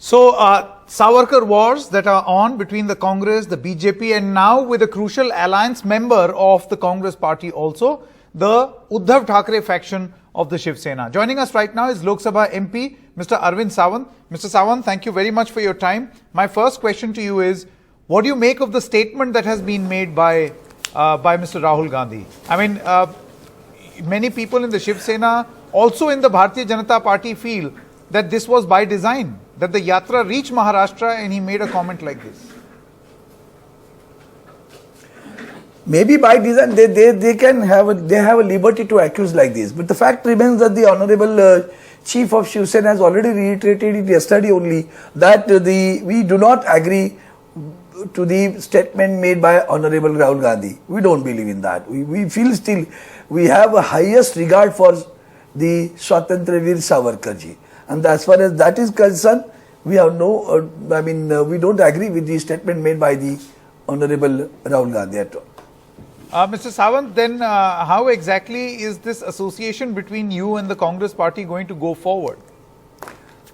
So, Savarkar wars that are on between the Congress, the BJP, and now with a crucial alliance member of the Congress party also, the Uddhav Thackeray faction of the Shiv Sena. Joining us right now is Lok Sabha MP, Mr. Arvind Sawant. Mr. Sawant, thank you very much for your time. My first question to you is, what do you make of the statement that has been made by Mr. Rahul Gandhi? I mean, many people in the Shiv Sena, also in the Bharatiya Janata Party, feel that this was by design, that the Yatra reached Maharashtra and he made a comment like this. Maybe by design they have a liberty to accuse like this, but the fact remains that the Honorable Chief of Shiv Sena has already reiterated it yesterday only that we do not agree to the statement made by Honorable Rahul Gandhi. We don't believe in that. We feel still we have a highest regard for the Swatantra Veer Savarkar ji. And as far as that is concerned, we have we don't agree with the statement made by the Honorable Rahul Gandhi at all. Mr. Sawant, then how exactly is this association between you and the Congress party going to go forward,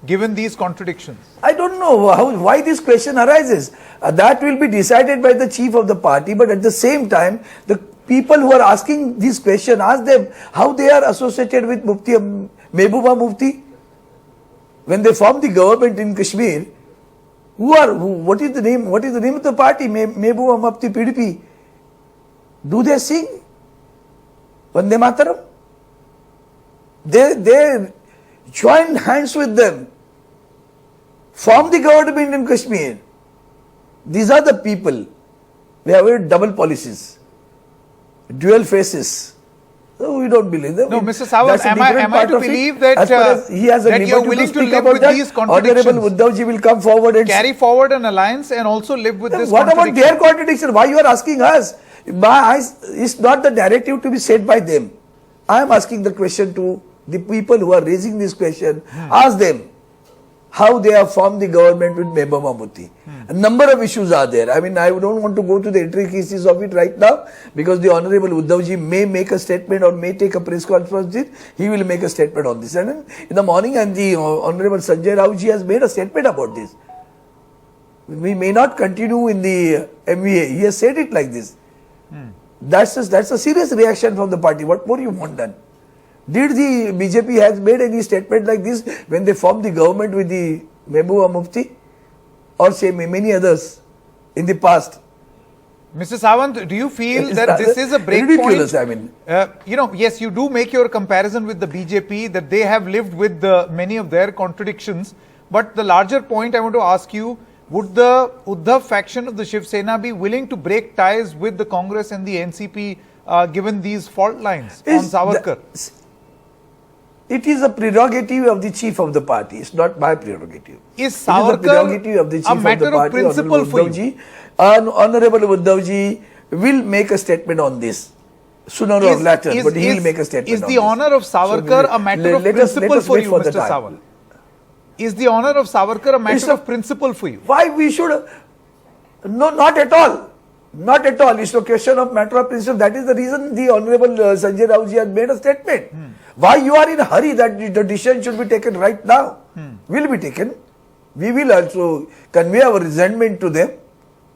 given these contradictions? I don't know why this question arises. That will be decided by the chief of the party, but at the same time, the people who are asking this question, ask them how they are associated with Mehbooba Mufti. When they formed the government in Kashmir, what is the name of the party? Mehbooba Mufti PDP. Do they sing Vande Mataram? They joined hands with them, formed the government in Kashmir. These are the people. We have double policies, dual faces. So we don't believe them. No, Mr. Sawant, am I to believe that he has a that you are willing to live with these contradictions? Honorable Uddhav ji will come forward and carry forward an alliance and also live with this contradiction. What about their contradiction? Why you are asking us? It's not the directive to be said by them. I am asking the question to the people who are raising this question. Ask them how they have formed the government with Mehbooba Mufti. A number of issues are there. I mean, I don't want to go to the intricacies of it right now because the Honorable Uddhav ji may make a statement or may take a press conference. He will make a statement on this. And in the morning, and the Honorable Sanjay Raut ji has made a statement about this. We may not continue in the MVA. He has said it like this. That's a serious reaction from the party. What more you want done? Did the BJP has made any statement like this when they formed the government with the Mehbooba Mufti or say many others in the past? Mr. Sawant, do you feel that this is a breakpoint? I mean, yes, you do make your comparison with the BJP that they have lived with many of their contradictions. But the larger point I want to ask you, would the Uddhav faction of the Shiv Sena be willing to break ties with the Congress and the NCP given these fault lines on Savarkar? It is a prerogative of the chief of the party. It's not my prerogative. Is Savarkar a matter of principle for you? Honorable Uddhav ji will make a statement on this sooner or later, but he will make a statement on this. Is the honor of Savarkar a matter of principle for you, Mr. Sawant? Is the honor of Savarkar a matter of principle for you? Why we should? No, not at all. Not at all. It's a question of matter of principle. That is the reason the Honorable Sanjay Raut ji has made a statement. Why you are in a hurry that the decision should be taken right now? Will be taken. We will also convey our resentment to them.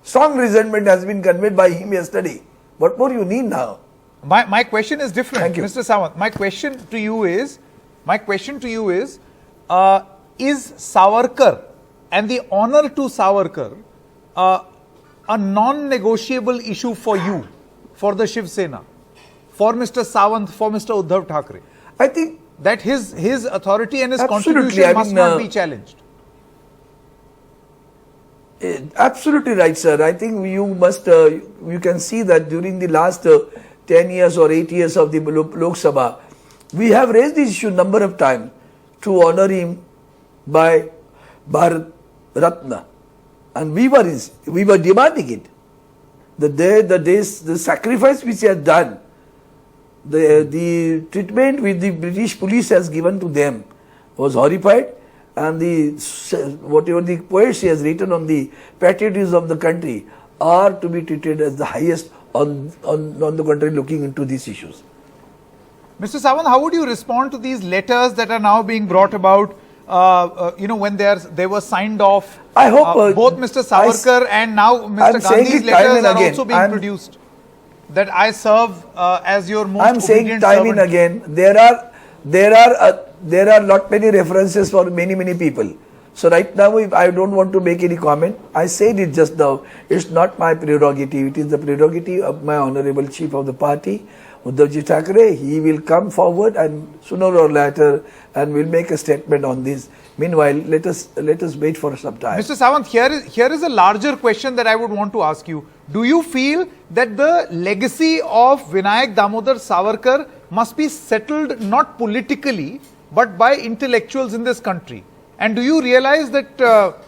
Strong resentment has been conveyed by him yesterday. What more you need now? My question is different, Thank you. Mr. Sawant. My question to you is, is Savarkar and the honor to Savarkar a non-negotiable issue for you, for the Shiv Sena, for Mr. Sawant, for Mr. Uddhav Thackeray? I think that his authority and his contribution must not be challenged. Absolutely right, sir. I think you can see that during the last 10 years or 8 years of the Lok Sabha, we have raised this issue number of times to honor him by Bharat Ratna, and we were demanding it. The sacrifice which he has done, the treatment which the British police has given to them was horrified, and whatever the poets he has written on the patriotism of the country are to be treated as the highest on the country looking into these issues. Mr. Sawant, how would you respond to these letters that are now being brought about when they were signed off. I hope both Mr. Savarkar and now Mr. Gandhi's letters are also being produced. That I serve as your most I'm saying obedient time servant. and again, there are lot many references for many people. So right now, if I don't want to make any comment. I said it just now. It's not my prerogative. It is the prerogative of my honorable chief of the party, Uddhav Thackeray. He will come forward and sooner or later and will make a statement on this. Meanwhile, let us wait for some time. Mr. Sawant, here is a larger question that I would want to ask you. Do you feel that the legacy of Vinayak Damodar Savarkar must be settled not politically but by intellectuals in this country? And do you realize that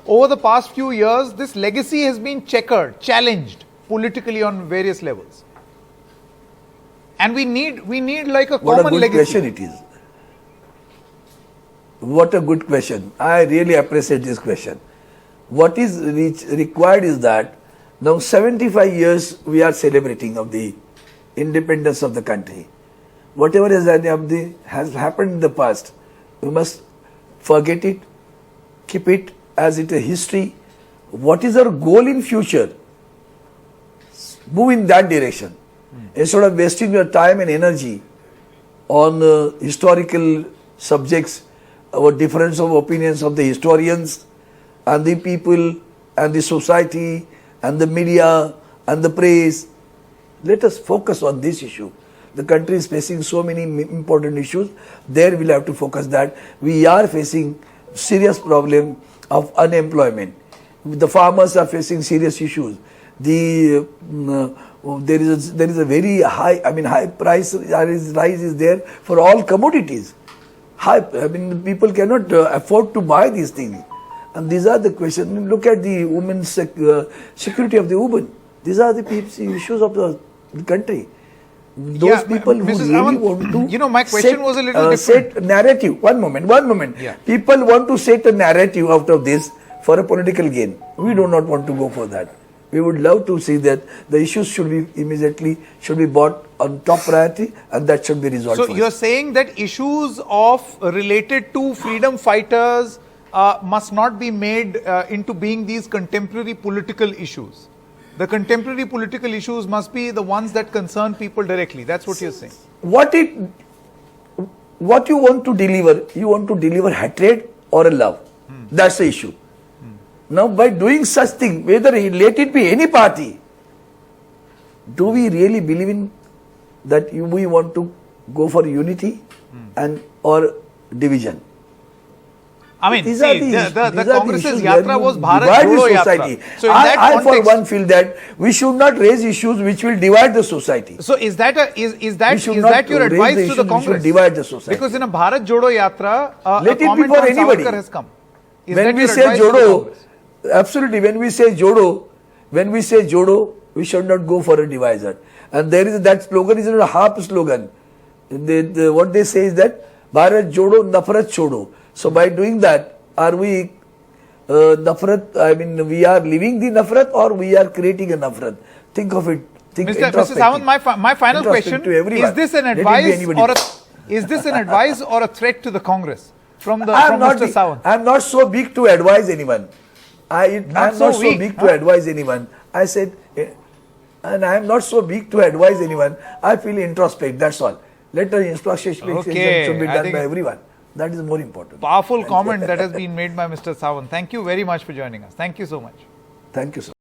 over the past few years, this legacy has been checkered, challenged politically on various levels? And we need like a What common a good legacy. question it is. What a good question. I really appreciate this question. What is required is that now 75 years we are celebrating of the independence of the country. Whatever has happened in the past, we must forget it, keep it as it a history. What is our goal in future? Move in that direction. Instead of wasting your time and energy on historical subjects or difference of opinions of the historians and the people and the society and the media and the press, let us focus on this issue. The country is facing so many important issues. There we'll have to focus that. We are facing serious problem of unemployment. The farmers are facing serious issues. There is a very high price rise is there for all commodities. People cannot afford to buy these things. And these are the questions. Look at the women's security of the women. These are the issues of the country. Those people who Mrs. really Arvind, want to my question was a little different. set narrative. One moment. Yeah. People want to set a narrative out of this for a political gain. We do not want to go for that. We would love to see that the issues should be brought on top priority, and that should be resolved. So first. you're saying that issues related to freedom fighters must not be made into being these contemporary political issues. The contemporary political issues must be the ones that concern people directly. That's what you're saying. What you want to deliver? You want to deliver hatred or a love? That's the issue. Now, by doing such thing, whether let it be any party, do we really believe in that we want to go for unity and or division? I mean, These are the the Congress's issues yatra where was you Bharat divide the Jodo society. Yatra. So in that I for context, one feel that we should not raise issues which will divide the society. so is that should not your raise advice the to issues the which will Congress? divide the society. Because in a Bharat Jodo Yatra, a Let it be comment for on anybody. Savarkar has come. Is When that we your say advice to the Jodo, Congress? absolutely, when we say Jodo, we should not go for a divisor. And that slogan is a half slogan. What they say is that Bharat Jodo, Nafrat Chodo. So by doing that, are we nafrat? We are living the nafrat or we are creating a nafrat? Think of it. Mr. Sawant, my final question: is this an advice or a threat to the Congress from Mr. Sawant? I am not so big to advise anyone. I am not so big to advise anyone. I said, and I am not so big to advise anyone. I feel introspect. That's all. Let the introspection should be done by everyone. That is more important. Powerful comment that has been made by Mr. Sawant. Thank you very much for joining us. Thank you so much. Thank you, sir.